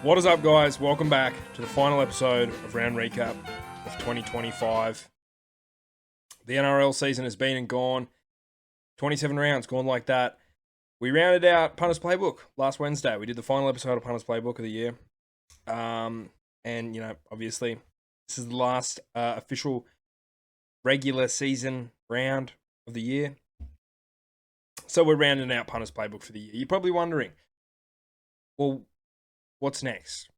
What is up, guys? Welcome back to the final episode of Round Recap of 2025. The NRL season has been and gone. 27 rounds, gone like that. We rounded out Punters Playbook last Wednesday. We did the final episode of Punters Playbook of the year. And, obviously, this is the last official regular season round of the year. So we're rounding out Punters Playbook for the year. You're probably wondering, well, what's next?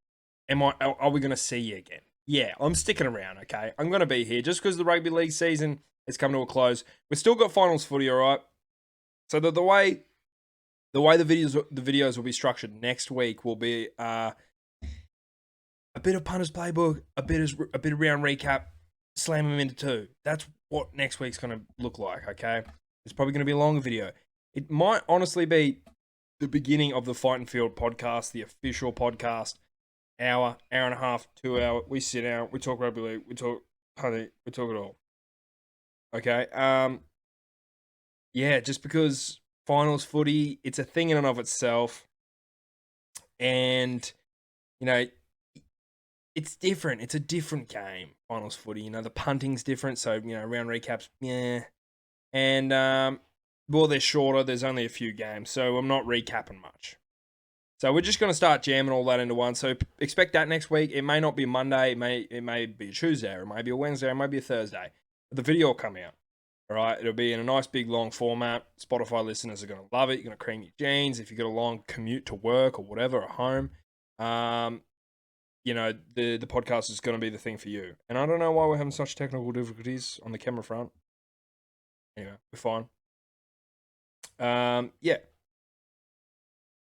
Are we going to see you again? Yeah, I'm sticking around, okay? I'm going to be here just because the rugby league season has come to a close. We've still got finals footy, all right? So the way the videos will be structured next week will be a bit of Punters Playbook, a bit of round recap, slam them into two. That's what next week's going to look like, okay? It's probably going to be a longer video. It might honestly be the beginning of the Fight and Field podcast, the official podcast. Hour and a half, 2 hour. We sit down, we talk rugby league, we talk honey, we talk it all. Okay. Yeah, just because finals footy, it's a thing in and of itself. And, it's different. It's a different game, finals footy. The punting's different, so, round recaps, yeah. And, they're shorter. There's only a few games, so I'm not recapping much. So we're just going to start jamming all that into one. So expect that next week. It may not be Monday. It may be a Tuesday. Or it may be a Wednesday. It may be a Thursday. But the video will come out. All right? It'll be in a nice big long format. Spotify listeners are going to love it. You're going to cream your jeans. If you've got a long commute to work or whatever at home, the podcast is going to be the thing for you. And I don't know why we're having such technical difficulties on the camera front. Anyway, we're fine. Yeah.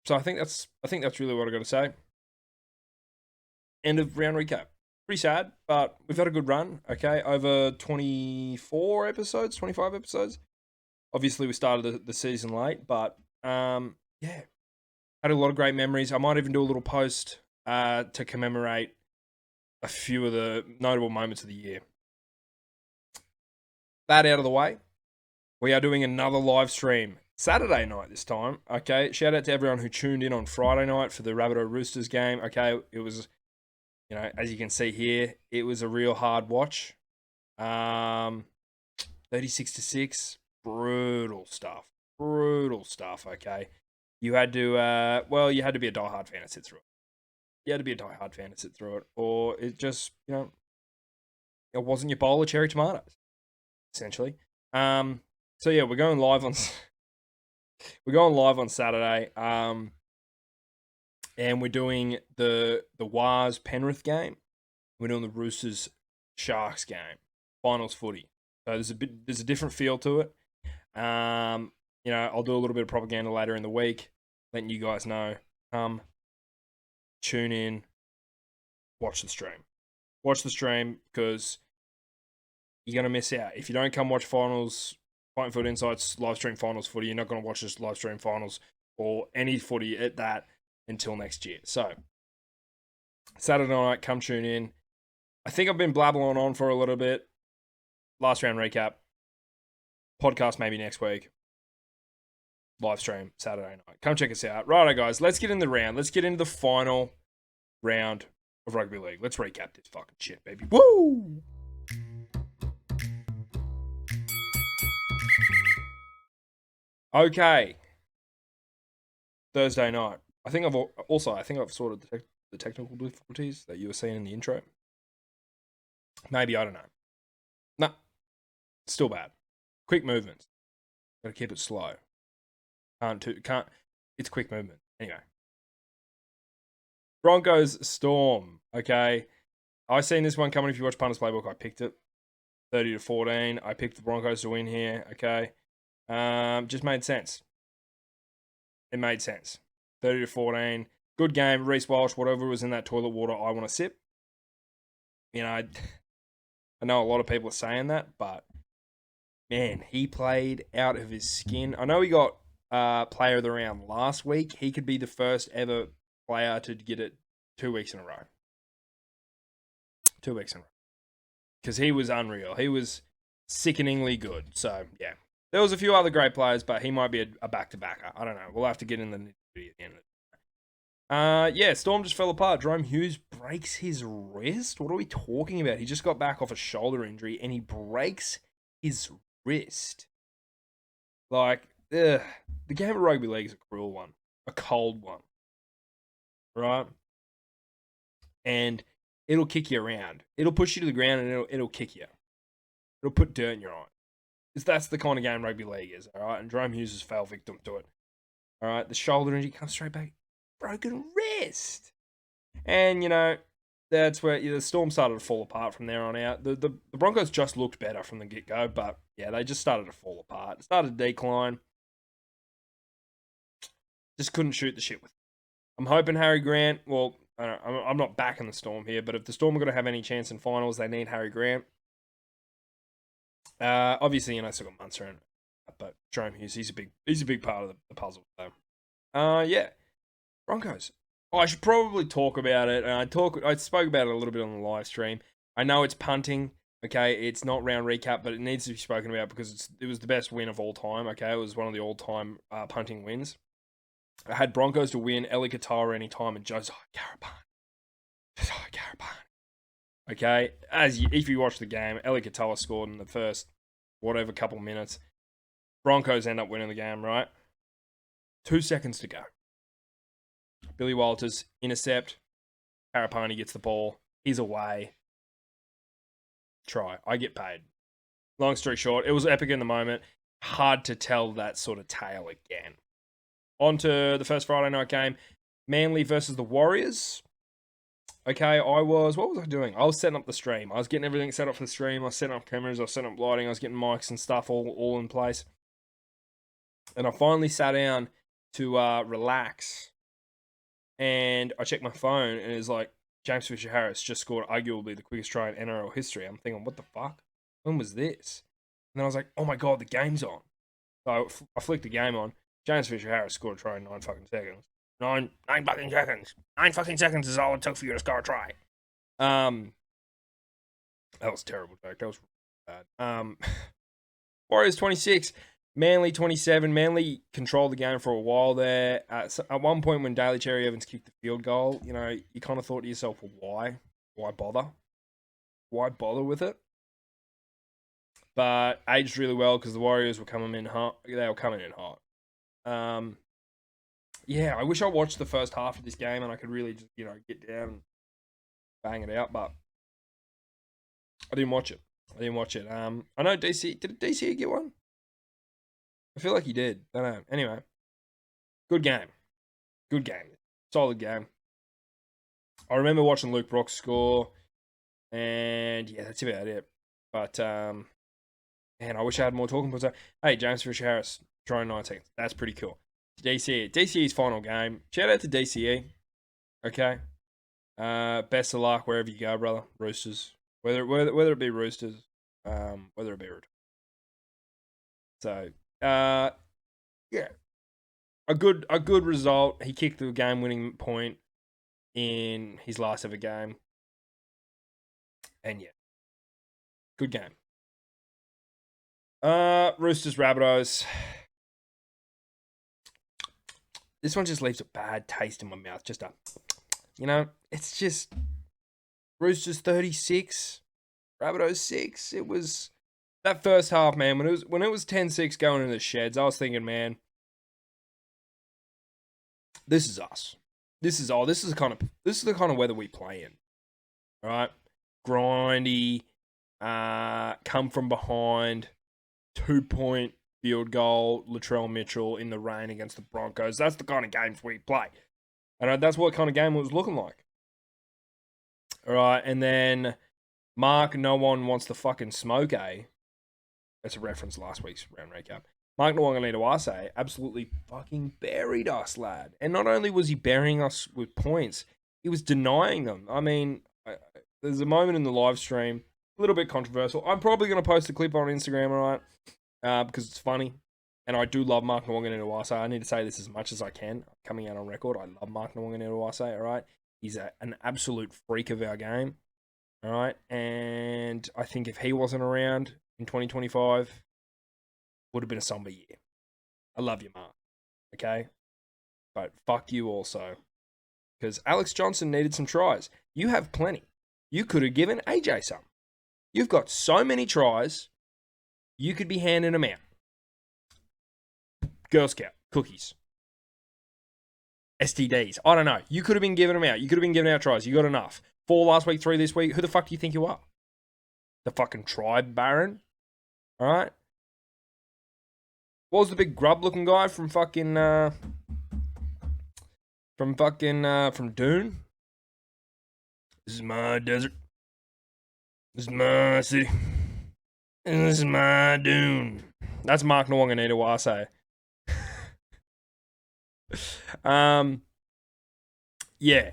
So I think that's really what I got to say. End of round recap. Pretty sad, but we've had a good run. Okay, over 24 episodes, 25 episodes. Obviously, we started the season late, but had a lot of great memories. I might even do a little post to commemorate a few of the notable moments of the year. That out of the way, we are doing another live stream. Saturday night this time, okay? Shout out to everyone who tuned in on Friday night for the Rabbitoh Roosters game, okay? It was, as you can see here, it was a real hard watch. 36-6, brutal stuff, okay? You had to, you had to be a diehard fan to sit through it. Or it just, it wasn't your bowl of cherry tomatoes, essentially. So yeah, we're going live on Saturday, and we're doing the Wars Penrith game. We're doing the Roosters Sharks game, finals footy. So there's a different feel to it. I'll do a little bit of propaganda later in the week, letting you guys know. Come, tune in, watch the stream because you're gonna miss out if you don't come watch finals. Fight and Field Insights live stream finals footy. You're not going to watch this live stream finals or any footy at that until next year. So, Saturday night, come tune in. I think I've been blabbling on for a little bit. Last round recap. Podcast maybe next week. Live stream Saturday night. Come check us out. Righto, guys. Let's get in the round. Let's get into the final round of rugby league. Let's recap this fucking shit, baby. Woo! Okay. Thursday night. I think I've sorted the technical difficulties that you were seeing in the intro. Maybe, I don't know. Nah. Still bad. Quick movements. Gotta keep it slow. Can't. It's quick movement. Anyway. Broncos Storm. Okay. I seen this one coming. If you watch Punters Playbook, I picked it. 30-14. I picked the Broncos to win here. Okay. Just made sense. It made sense. 30-14. Good game. Reece Walsh, whatever was in that toilet water, I want to sip. I know a lot of people are saying that, but man, he played out of his skin. I know he got player of the round last week. He could be the first ever player to get it 2 weeks in a row. 2 weeks in a row. Because he was unreal. He was sickeningly good. So, yeah. There was a few other great players, but he might be a back-to-backer. I don't know. We'll have to get in the nitty-gritty at the end of it. Yeah, Storm just fell apart. Jerome Hughes breaks his wrist. What are we talking about? He just got back off a shoulder injury and he breaks his wrist. Like, ugh. The game of rugby league is a cruel one, a cold one, right? And it'll kick you around. It'll push you to the ground and it'll kick you. It'll put dirt in your eye. That's the kind of game rugby league is, all right? And Jerome Hughes has fell victim to it. All right, the shoulder injury comes straight back. Broken wrist. And, that's where the Storm started to fall apart from there on out. The Broncos just looked better from the get-go, but, yeah, they just started to fall apart. It started to decline. Just couldn't shoot the shit with it. I'm hoping Harry Grant, well, I'm not backing the Storm here, but if the Storm are going to have any chance in finals, they need Harry Grant. Obviously, still got Munster in, but Jerome Hughes, he's a big part of the puzzle. So, yeah, Broncos. Oh, I should probably talk about it. I spoke about it a little bit on the live stream. I know it's punting. Okay, it's not round recap, but it needs to be spoken about because it was the best win of all time. Okay, it was one of the all-time punting wins. I had Broncos to win, Eli Katoa anytime, and Josiah Carapani. Okay, if you watch the game, Eli Katoa scored in the first couple minutes. Broncos end up winning the game, right? 2 seconds to go. Billy Walters intercept. Carapani gets the ball. He's away. Try. I get paid. Long story short, it was epic in the moment. Hard to tell that sort of tale again. On to the first Friday night game. Manly versus the Warriors. Okay, what was I doing? I was setting up the stream. I was getting everything set up for the stream. I was setting up cameras. I was setting up lighting. I was getting mics and stuff all in place. And I finally sat down to relax. And I checked my phone and it's like, James Fisher-Harris just scored arguably the quickest try in NRL history. I'm thinking, what the fuck? When was this? And then I was like, oh my God, the game's on. So I flicked the game on. James Fisher-Harris scored a try in 9 fucking seconds. 9 fucking seconds. 9 fucking seconds is all it took for you to score a try. That was a terrible joke. That was bad. Warriors 26, Manly 27. Manly controlled the game for a while there. At one point when Daly Cherry Evans kicked the field goal, you kind of thought to yourself, well, why? Why bother? Why bother with it? But aged really well because the Warriors were coming in hot. They were coming in hot. Yeah, I wish I watched the first half of this game and I could really just, get down and bang it out, but I didn't watch it. I know DC, did DC get one? I feel like he did. I don't know. Anyway, good game. Solid game. I remember watching Luke Brooks score, and yeah, that's about it. But, man, I wish I had more talking points. Hey, James Fisher-Harris, trying 9 seconds. That's pretty cool. DCE's final game. Shout out to DCE. Okay. Best of luck wherever you go, brother. Roosters. Whether it be Roosters, whether it be Roosters. So, yeah. A good result. He kicked the game-winning point in his last ever game. And yeah. Good game. Roosters, Rabbitohs. This one just leaves a bad taste in my mouth. Just it's just Roosters 36, Rabbitohs 6. It was that first half, man. When it was 10-6 going in the sheds, I was thinking, man, this is us. This is the kind of weather we play in. All right, grindy, come from behind, 2-point field goal, Latrell Mitchell in the rain against the Broncos. That's the kind of games we play. And that's what kind of game it was looking like. All right, and then Mark, no one wants to fucking smoke, eh? That's a reference to last week's round recap. Mark Nwanga'alinuice absolutely fucking buried us, lad. And not only was he burying us with points, he was denying them. I mean, there's a moment in the live stream, a little bit controversial. I'm probably going to post a clip on Instagram, all right? Because it's funny. And I do love Mark Nwanga'alinuice. I need to say this as much as I can. Coming out on record, I love Mark Nwanga'alinuice, all right? He's an absolute freak of our game, all right? And I think if he wasn't around in 2025, would have been a somber year. I love you, Mark, okay? But fuck you also. because Alex Johnson needed some tries. You have plenty. You could have given AJ some. You've got so many tries, you could be handing them out. Girl Scout, cookies, STDs. I don't know. You could have been giving them out. You could have been giving out tries. You got enough. 4 last week, 3 this week. Who the fuck do you think you are? The fucking tribe baron? All right. What was the big grub looking guy from fucking from Dune? This is my desert. This is my city. And this is my Dune. That's Mark Nwanganita Wase. Yeah.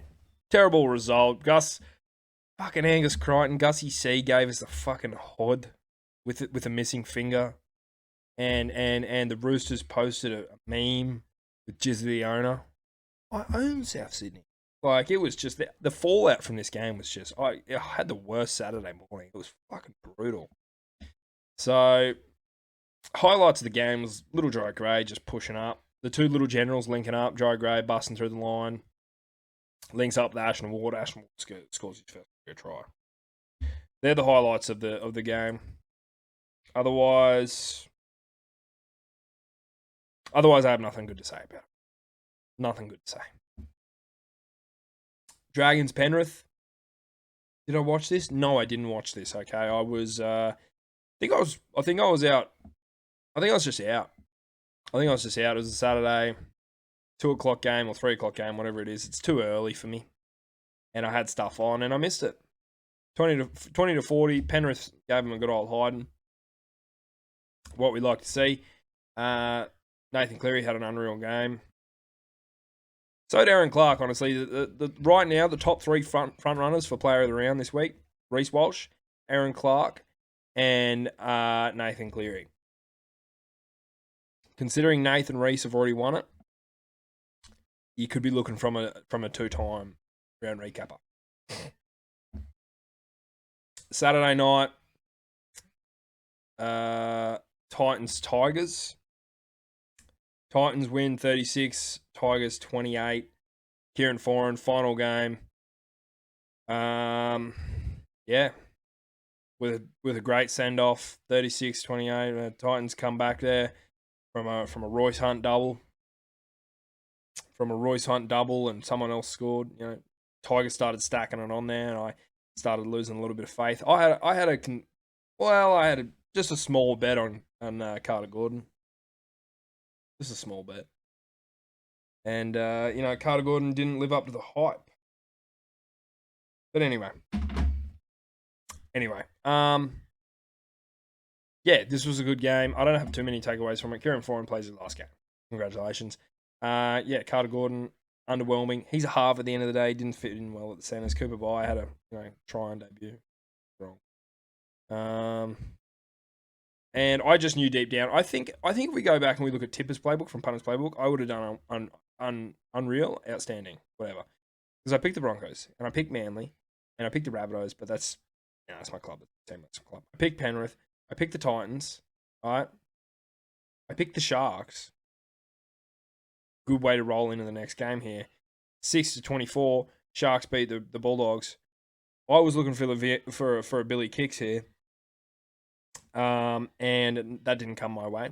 Terrible result. Fucking Angus Crichton, Gussie C gave us the fucking hod with a missing finger. And the Roosters posted a meme with Jizzy the owner. I own South Sydney. Like, it was just the fallout from this game was just I had the worst Saturday morning. It was fucking brutal. So highlights of the game was Little Jai Gray just pushing up. The two little generals linking up. Jai Gray busting through the line. Links up with Ashton Ward. Ashton Ward scores his first try. They're the highlights of the game. Otherwise, I have nothing good to say about it. Nothing good to say. Dragons Penrith. Did I watch this? No, I didn't watch this. Okay, I was. I think I was out. I think I was just out. It was a Saturday, 2:00 game or 3:00 game, whatever it is. It's too early for me, and I had stuff on and I missed it. 20 to 40. Penrith gave them a good old hiding. What we like to see. Nathan Cleary had an unreal game. So did Aaron Clark, honestly. Right now, the top 3 front runners for player of the round this week, Reece Walsh, Aaron Clark, and Nathan Cleary. Considering Nathan Reece have already won it, you could be looking from a 2-time round recapper. Saturday night, Titans Tigers. Titans win 36, Tigers 28. Kieran Foran, final game. Yeah. With a great send-off, 36-28. Titans come back there from a Royce Hunt double. And someone else scored. You know, Tigers started stacking it on there, and I started losing a little bit of faith. I had just a small bet on Carter Gordon. Just a small bet. And, Carter Gordon didn't live up to the hype. But anyway. Yeah, this was a good game. I don't have too many takeaways from it. Kieran Foran plays his last game. Congratulations. Carter Gordon, underwhelming. He's a half at the end of the day. Didn't fit in well at the centres. Cooper Bye had a try and debut. Wrong. And I just knew deep down. I think if we go back and we look at Tipper's playbook from Punter's playbook, I would have done unreal, outstanding, whatever. Because I picked the Broncos and I picked Manly and I picked the Rabbitohs, but that's my club. That's my club. I picked Penrith. I picked the Titans. All right. I picked the Sharks. Good way to roll into the next game here. 6-24. Sharks beat the Bulldogs. I was looking for a Billy Kicks here. And that didn't come my way.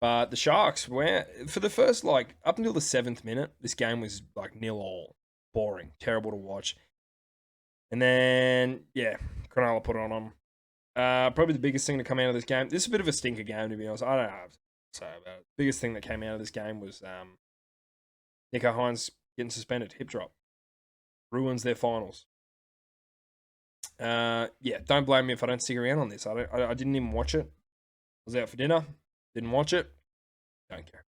But the Sharks were, for the first, up until the 7th minute, this game was 0-all. Boring. Terrible to watch. And then, Cronulla put it on them. Probably the biggest thing to come out of this game. This is a bit of a stinker game, to be honest. I don't know what to say about it. The biggest thing that came out of this game was Nico Hines getting suspended. Hip drop. Ruins their finals. Don't blame me if I don't stick around on this. I didn't even watch it. I was out for dinner. Didn't watch it. Don't care.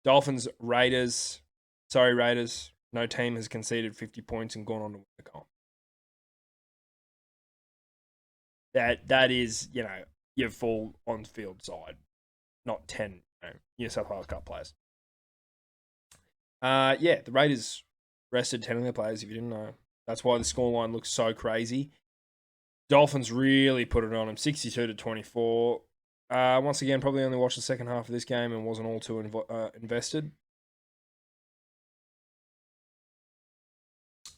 Dolphins, Raiders. Sorry, Raiders. No team has conceded 50 points and gone on to win the comp. That is, your full on-field side. Not 10, New South Wales Cup players. The Raiders rested 10 of their players, if you didn't know. That's why the scoreline looks so crazy. Dolphins really put it on them, 62-24. Once again, probably only watched the second half of this game and wasn't all too invested.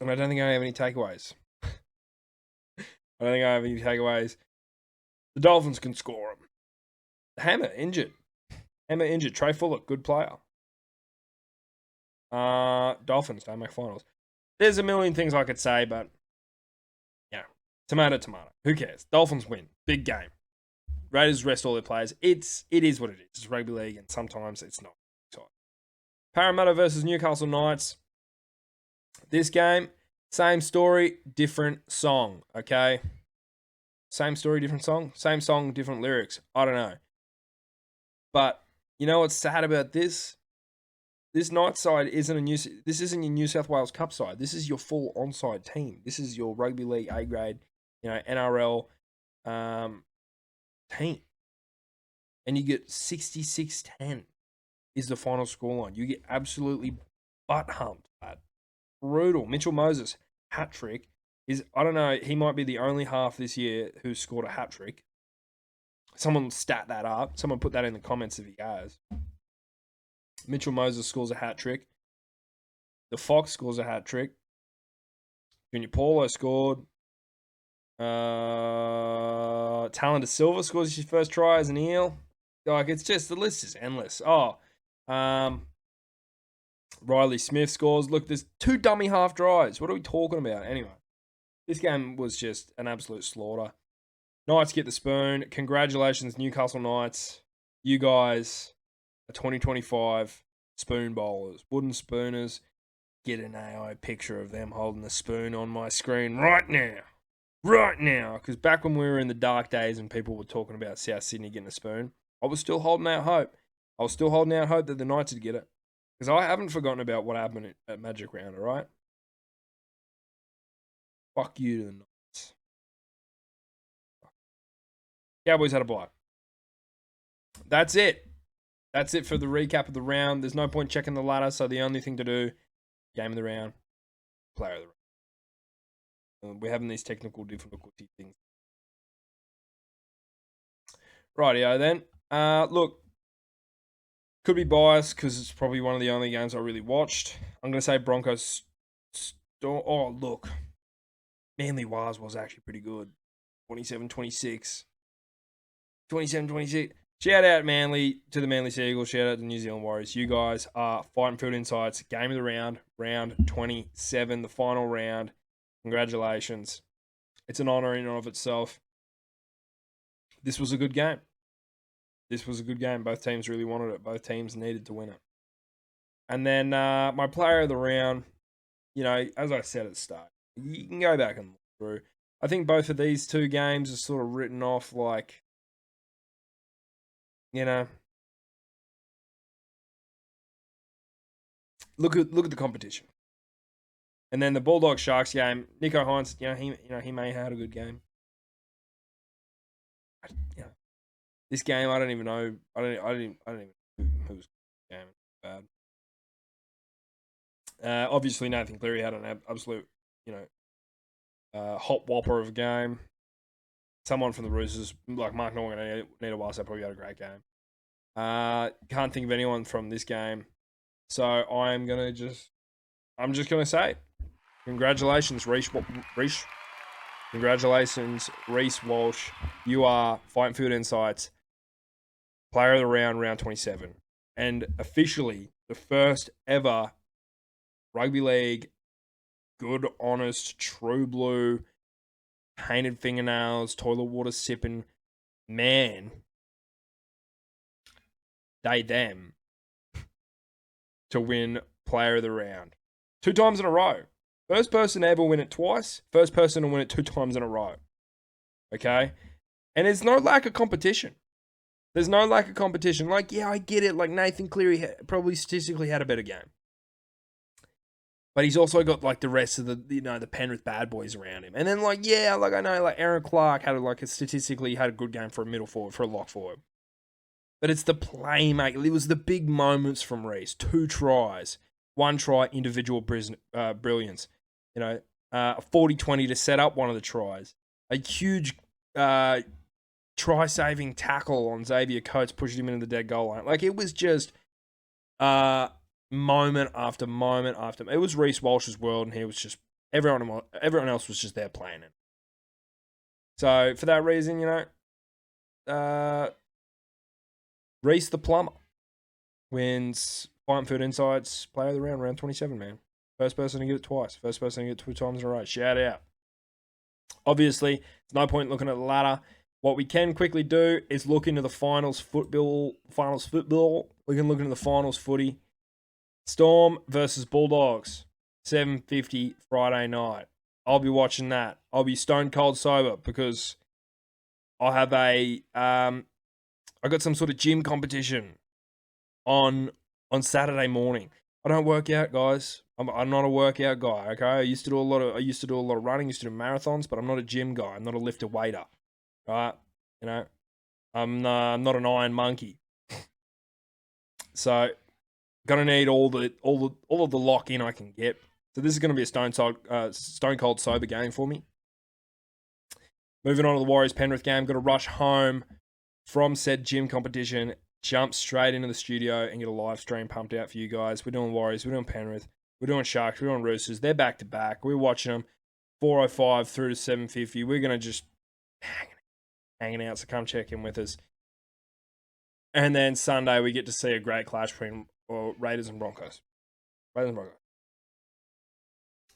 And I don't think I have any takeaways. I don't think I have any takeaways. The Dolphins can score them. Hammer injured. Trey Fuller, good player. Dolphins don't make finals. There's a million things I could say, but yeah, tomato. Who cares? Dolphins win. Big game. Raiders rest all their players. It is what it is. It's rugby league, and sometimes it's not. Parramatta versus Newcastle Knights. This game, same story, different song. Okay, same story, different song. Same song, different lyrics. I don't know. But you know what's sad about this? This Knights side isn't your New South Wales Cup side. This is your full onside team. This is your rugby league A grade, NRL team. And you get 66-10 is the final scoreline. You get absolutely butt humped. Brutal. Mitchell Moses, hat trick. I don't know, he might be the only half this year who scored a hat trick. Someone stat that up. Someone put that in the comments if he has. Mitchell Moses scores a hat trick. The Fox scores a hat trick. Junior Paulo scored. Talon De Silva scores his first try as an Eel. Like, it's just, the list is endless. Riley Smith scores. Look, there's 2 dummy half tries. What are we talking about? Anyway, this game was just an absolute slaughter. Knights get the spoon. Congratulations, Newcastle Knights. You guys are 2025 spoon bowlers. Wooden spooners. Get an AI picture of them holding the spoon on my screen right now. Right now. Because back when we were in the dark days and people were talking about South Sydney getting a spoon, I was still holding out hope. I was still holding out hope that the Knights would get it. Because I haven't forgotten about what happened at Magic Round, alright? Fuck you to the Knights. Cowboys had a bye. That's it. That's it for the recap of the round. There's no point checking the ladder, so the only thing to do, game of the round, player of the round. We're having these technical difficulty things. Rightio then. Look, could be biased because it's probably one of the only games I really watched. I'm going to say Broncos. Oh, look. Manly Wars was actually pretty good. 27-26. 27-26. Shout out Manly to the Manly Seagulls. Shout out to New Zealand Warriors. You guys are Fighting Field Insights. Game of the round. Round 27. The final round. Congratulations. It's an honour in and of itself. This was a good game. Both teams really wanted it. Both teams needed to win it. And then my player of the round, as I said at the start, you can go back and look through. I think both of these 2 games are sort of written off like, look at the competition. And then the Bulldogs Sharks game, Nico Hines, he may have had a good game. This game, I don't even know. I don't even know who's game. Bad. Obviously, Nathan Cleary had an absolute, hot whopper of a game. Someone from the Roosters, like Mark Norgan and Nita Wasa, probably had a great game. Can't think of anyone from this game, so I'm just gonna say, congratulations, Reece. Congratulations, Reece Walsh. You are Fighting Field Insights Player of the Round, round 27. And officially, the first ever rugby league, good, honest, true blue, painted fingernails, toilet water sipping man, them, to win Player of the Round. 2 times in a row. First person to ever win it twice. First person to win it 2 times in a row. Okay? And there's no lack of competition. Like, yeah, I get it. Like, Nathan Cleary probably statistically had a better game. But he's also got, like, the rest of the, the Penrith bad boys around him. And then, like, yeah, like, I know, like, Aaron Clark statistically had a good game for a middle forward, for a lock forward. But it's the playmaker. It was the big moments from Reece. 2 tries. 1 try, individual brilliance. 40-20 to set up one of the tries. A huge try-saving tackle on Xavier Coates, pushing him into the dead goal line. Like, it was just moment after moment after. It was Reece Walsh's world, and he was just Everyone else was just there playing it. So for that reason, Reece the Plumber wins Fighting Food Insights Player of the Round 27, man. First person to get it twice. First person to get it 2 times in a row. Shout out. Obviously, there's no point looking at the ladder. What we can quickly do is look into the finals football. We can look into the finals footy. Storm versus Bulldogs. 7:50 Friday night. I'll be watching that. I'll be stone cold sober because I have I got some sort of gym competition on Saturday morning. I don't work out, guys. I'm not a workout guy. Okay, I used to do a lot of running. Used to do marathons, but I'm not a gym guy. I'm not a lifter waiter. Right? I'm not an iron monkey. So, gonna need all of the lock in I can get. So this is gonna be a stone cold sober game for me. Moving on to the Warriors Penrith game. Got to rush home from said gym competition. Jump straight into the studio and get a live stream pumped out for you guys. We're doing Warriors. We're doing Penrith. We're doing Sharks. We're doing Roosters. They're back to back. We're watching them 4:05 through to 7:50. We're gonna just hanging out. So come check in with us. And then Sunday we get to see a great clash between Raiders and Broncos.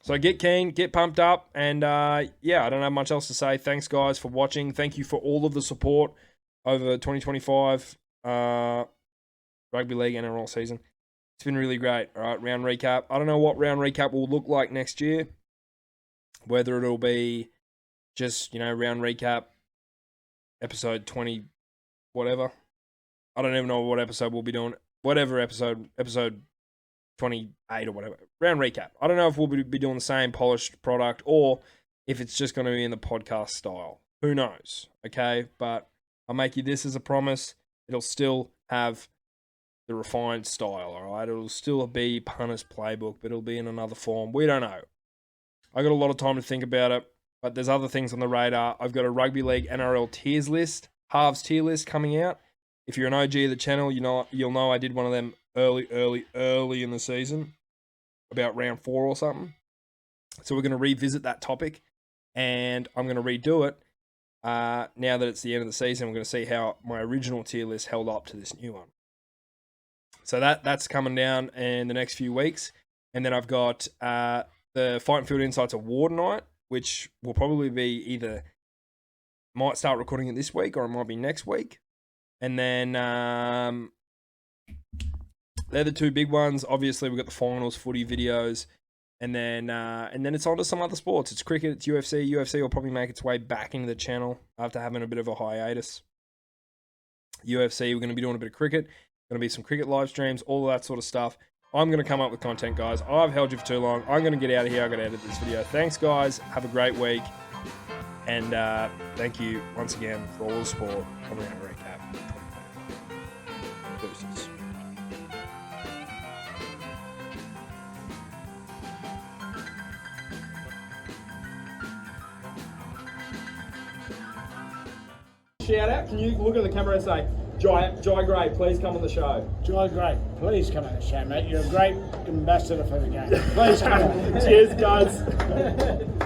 So get keen, get pumped up, and I don't have much else to say. Thanks, guys, for watching. Thank you for all of the support over 2025 Rugby League NRL season. It's been really great. All right, round recap. I don't know what round recap will look like next year. Whether it'll be just, round recap, episode 20, whatever. I don't even know what episode we'll be doing. Whatever episode 28 or whatever. Round recap. I don't know if we'll be doing the same polished product or if it's just going to be in the podcast style. Who knows? Okay, but I'll make you this as a promise. It'll still have the refined style, all right? It'll still be Punter's playbook, but it'll be in another form. We don't know. I got a lot of time to think about it, but there's other things on the radar. I've got a Rugby League NRL tiers list, halves tier list coming out. If you're an OG of the channel, you'll know I did one of them early in the season, about round 4 or something. So we're going to revisit that topic, and I'm going to redo it. Now that it's the end of the season, we're going to see how my original tier list held up to this new one. So that's coming down in the next few weeks. And then I've got the Fight and Field Insights Award night, which will probably be might start recording it this week or it might be next week. And then they're the two big ones. Obviously, we've got the finals footy videos. And then it's on to some other sports. It's cricket, it's UFC. UFC will probably make its way back into the channel after having a bit of a hiatus. UFC, we're going to be doing a bit of cricket. Going to be some cricket live streams, all of that sort of stuff. I'm going to come up with content, guys. I've held you for too long. I'm going to get out of here. I've got to edit this video. Thanks, guys. Have a great week. And thank you once again for all the support on Round Recap. Deuces. Shout out. Can you look at the camera and say, Jai Gray, please come on the show. Jai Gray, please come on the show, mate. You're a great ambassador for the game. Please come on. Cheers, guys.